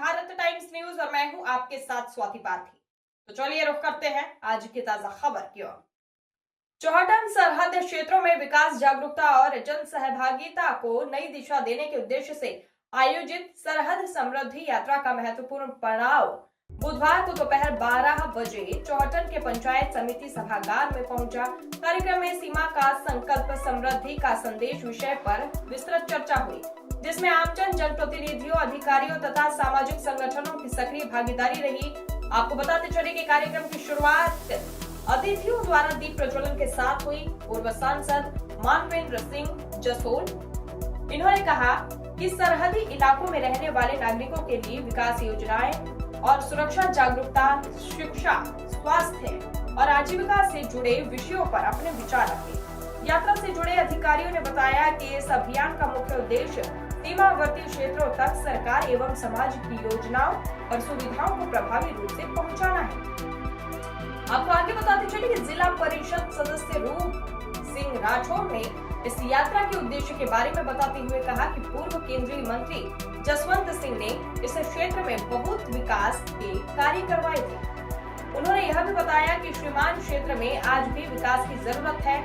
Bharat times news और मैं हूं आपके साथ स्वाति पार्थी। तो चलिए रुख करते हैं आज की ताजा खबर की ओर। चौहटन सरहद क्षेत्रों में विकास जागरूकता और जन सहभागिता को नई दिशा देने के उद्देश्य से आयोजित सरहद समृद्धि यात्रा का महत्वपूर्ण पड़ाव बुधवार को दोपहर 12 बजे चौहटन के पंचायत समिति सभागार में पहुंचा। कार्यक्रम में सीमा का संकल्प समृद्धि का संदेश विषय पर विस्तृत चर्चा हुई, जिसमें आमजन, जनप्रतिनिधियों, अधिकारियों तथा सामाजिक संगठनों की सक्रिय भागीदारी रही। आपको बताते चले कि कार्यक्रम की शुरुआत अतिथियों द्वारा दीप प्रज्वलन के साथ हुई। पूर्व सांसद मानवेंद्र सिंह जसोल, इन्होंने कहा कि सरहदी इलाकों में रहने वाले नागरिकों के लिए विकास योजनाएं और सुरक्षा जागरूकता, शिक्षा, स्वास्थ्य और आजीविका से जुड़े विषयों पर अपने विचार रखे। यात्रा से जुड़े अधिकारियों ने बताया कि इस अभियान का मुख्य उद्देश्य सीमावर्ती क्षेत्रों तक सरकार एवं समाज की योजनाओं और सुविधाओं को प्रभावी रूप से पहुंचाना है। आपको आगे बताते चले कि जिला परिषद सदस्य रूप सिंह राठौर ने इस यात्रा के उद्देश्य के बारे में बताते हुए कहा कि पूर्व केंद्रीय मंत्री जसवंत सिंह ने इस क्षेत्र में बहुत विकास के कार्य करवाए थे। उन्होंने यह भी बताया कि श्रीमान क्षेत्र में आज भी विकास की जरूरत है।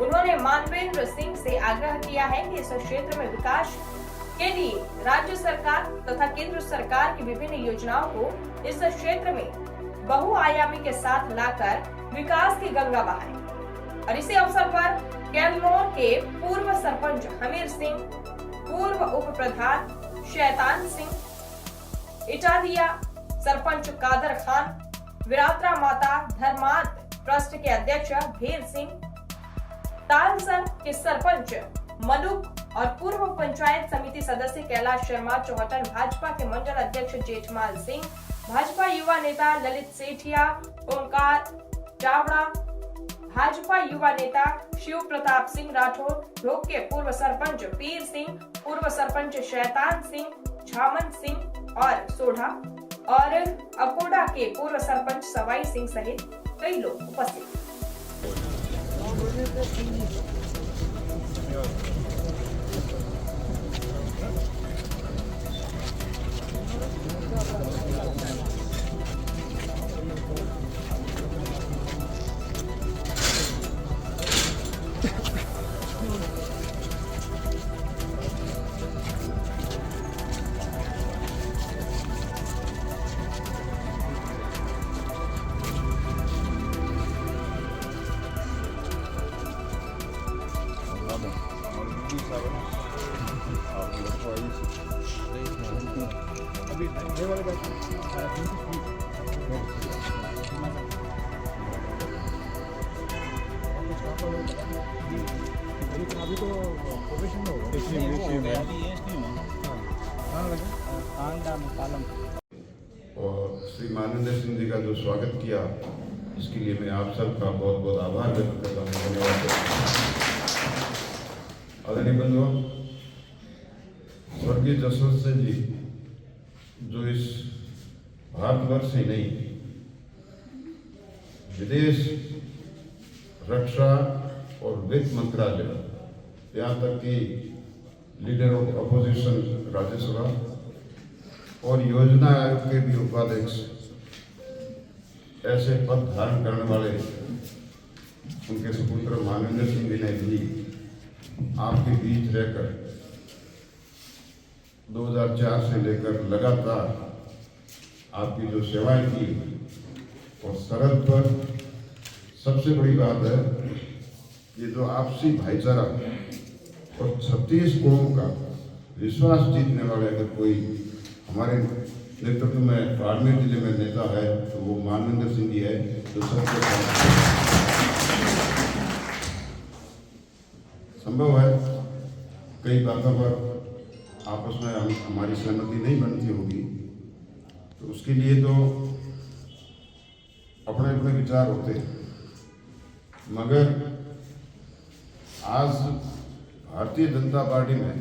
उन्होंने मानवेंद्र सिंह से आग्रह किया है कि इस क्षेत्र में विकास के लिए राज्य सरकार तथा केंद्र सरकार की विभिन्न योजनाओं को इस क्षेत्र में बहुआयामी के साथ लाकर विकास की गंगा बहाए। और इसी अवसर पर कैरलोर के पूर्व सरपंच हमीर सिंह, पूर्व उप प्रधान शैतान सिंह, इटालिया सरपंच कादर खान, विरात्रा माता धर्मार्थ ट्रस्ट के अध्यक्ष भेर सिंह, तालसर के सरपंच मलुक और पूर्व पंचायत समिति सदस्य कैलाश शर्मा, चौहटन भाजपा के मंडल अध्यक्ष जेठमाल सिंह, भाजपा युवा नेता ललित सेठिया, ओंकार चावड़ा, भाजपा युवा नेता शिव प्रताप सिंह राठौर, ढोक के पूर्व सरपंच पीर सिंह, पूर्व सरपंच शैतान सिंह, झामन सिंह और सोढ़ा और अकोड़ा के पूर्व सरपंच सवाई सिंह सहित कई लोग उपस्थित थे। अभी तो प्रोफेशन में होगा, और श्री मानवेंद्र सिंह जी का जो स्वागत किया, इसके लिए मैं आप सबका बहुत बहुत आभार व्यक्त करता हूँ। धन्यवाद। आदरणीय बंधुओं, स्वर्गीय जसवंत सिंह जी जो इस भारतवर्ष ही नहीं, विदेश, रक्षा और वित्त मंत्रालय, यहाँ तक कि लीडर ऑफ अपोजिशन राज्यसभा और योजना आयोग के भी उपाध्यक्ष, ऐसे पद धारण करने वाले उनके सुपुत्र मानवेंद्र सिंह जी ने भी आपके बीच रहकर 2004 से लेकर लगातार आपकी जो सेवाएं की, और सरहद पर सबसे बड़ी बात है ये जो आपसी भाईचारा और 36 कौम का विश्वास जीतने वाले अगर कोई हमारे नेतृत्व में बाड़मेर जिले में नेता है तो वो मानवेंद्र सिंह जी है। तो सबसे संभव है कई बातों पर आपस में हमारी सहमति नहीं बनती होगी, तो उसके लिए तो अपने अपने विचार होते हैं, मगर आज भारतीय जनता पार्टी में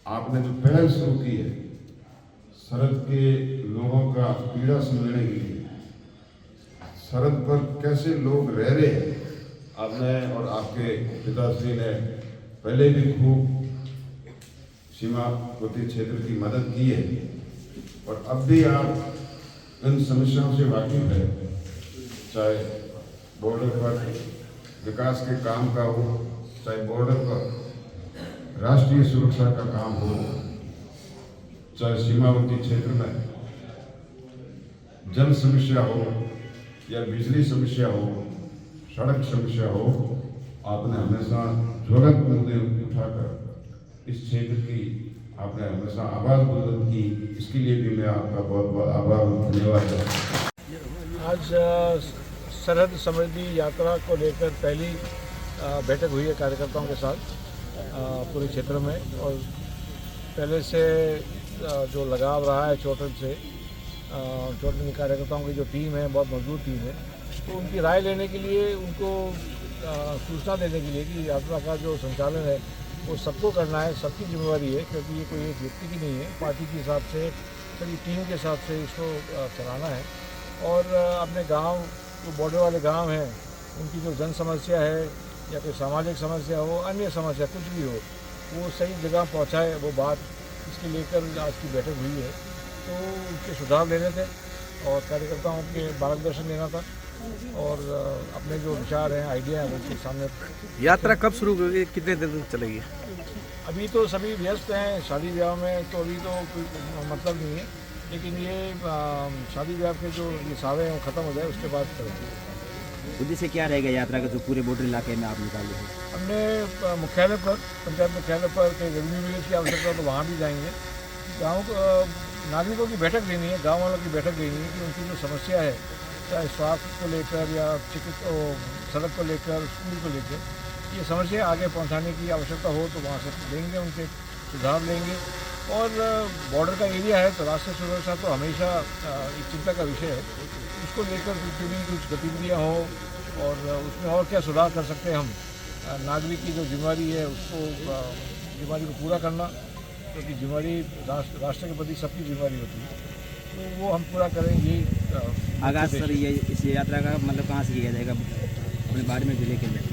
आपने जो पहल शुरू की है सरहद के लोगों का पीड़ा समझने के लिए, सरहद पर कैसे लोग रह रहे हैं, आपने और आपके पिताश्री ने पहले भी खूब सीमावर्ती क्षेत्र की मदद की है, और अब भी आप इन समस्याओं से वाकिफ है, चाहे बॉर्डर पर विकास के काम का हो, चाहे बॉर्डर पर राष्ट्रीय सुरक्षा का काम हो, चाहे सीमावर्ती क्षेत्र में जल समस्या हो या बिजली समस्या हो, सड़क समस्या हो, आपने हमेशा ज्वलंत मुद्दे उठाकर इस क्षेत्र की आपने हमेशा आवाज बुलंद की। इसके लिए भी मैं आपका बहुत बहुत आभार और धन्यवाद करता हूं। आज सरहद समृद्धि यात्रा को लेकर पहली बैठक हुई है कार्यकर्ताओं के साथ पूरे क्षेत्र में, और पहले से जो लगाव रहा है चौटन से, चौटन के कार्यकर्ताओं की जो टीम है बहुत मजबूत टीम है, तो उनकी राय लेने के लिए, उनको सूचना देने के लिए कि यात्रा का जो संचालन है वो सबको करना है, सबकी जिम्मेवारी है, क्योंकि ये कोई एक व्यक्ति की नहीं है, पार्टी के हिसाब से सभी टीम के हिसाब से इसको चलाना है। और अपने गांव, जो बॉर्डर वाले गांव हैं, उनकी जो जन समस्या है या कोई सामाजिक समस्या हो, अन्य समस्या कुछ भी हो, वो सही जगह पहुंचाए, वो बात इसके लेकर आज की बैठक हुई है। तो उसके सुझाव लेने थे और कार्यकर्ताओं के मार्गदर्शन लेना था, और अपने जो विचार हैं, आइडिया हैं, उनके सामने। यात्रा कब शुरू होगी, कितने दिन तक चलेगी? अभी तो सभी व्यस्त हैं शादी ब्याह में, तो अभी तो कोई मतलब नहीं है, लेकिन ये शादी ब्याह के जो ये सावे हैं वो ख़त्म हो जाए उसके बाद करेंगे। उद्देश्य क्या रहेगा यात्रा का जो पूरे बॉर्डर इलाके में आप निकाले हैं? हमने मुख्यालय पर, पंचायत मुख्यालय पर कहीं रेवेन्यू विलेज की आवश्यकता तो वहाँ भी जाएंगे। गाँव नागरिकों की बैठक लेनी है, गाँव वालों की बैठक लेनी है कि उनकी जो समस्या है, चाहे स्वास्थ्य को लेकर या चिकित्सा, सड़क को लेकर, स्कूल को लेकर, ये समस्या आगे पहुंचाने की आवश्यकता हो तो वहाँ से लेंगे, उनके सुझाव लेंगे। और बॉर्डर का एरिया है तो राष्ट्रीय सुरक्षा तो हमेशा एक चिंता का विषय है, उसको लेकर कुछ गतिविधियाँ हो और उसमें और क्या सुधार कर सकते हैं हम। नागरिक की जो जिम्मेदारी है उसको, जिम्मेदारी को पूरा करना, क्योंकि जिम्मेदारी राष्ट्र के प्रति सबकी जिम्मेदारी होती है, तो वो हम पूरा करेंगे। आगाज सर ये इस यात्रा का मतलब कहाँ से किया जाएगा अपने बाड़मेर जिले के अंदर?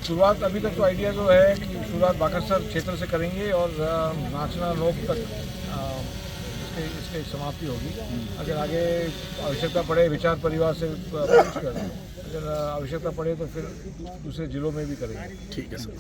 शुरुआत अभी तक तो आइडिया जो है कि शुरुआत बाकसर क्षेत्र से करेंगे और नाचना नोक तक इसके समाप्ति होगी। अगर आगे आवश्यकता पड़े विचार परिवार से पूछ कर, अगर आवश्यकता पड़े तो फिर दूसरे जिलों में भी करेंगे। ठीक है सर।